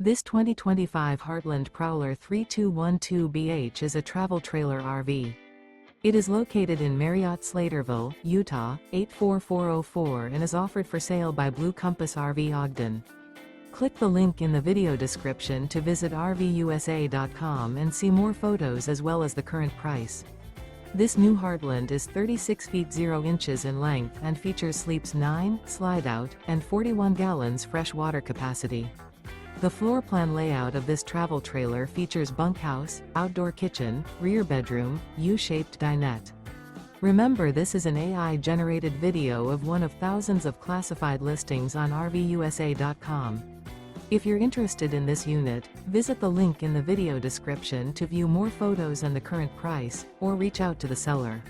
This 2025 Heartland Prowler 3212BH is a travel trailer RV. It is located in Marriott-Slaterville, Utah, 84404 and is offered for sale by Blue Compass RV Ogden. Click the link in the video description to visit RVUSA.com and see more photos as well as the current price. This new Heartland is 36 feet 0 inches in length and features sleeps 9, slide-out, and 41 gallons fresh water capacity. The floor plan layout of this travel trailer features bunkhouse, outdoor kitchen, rear bedroom, U-shaped dinette. Remember, this is an AI-generated video of one of thousands of classified listings on RVUSA.com. If you're interested in this unit, visit the link in the video description to view more photos and the current price, or reach out to the seller.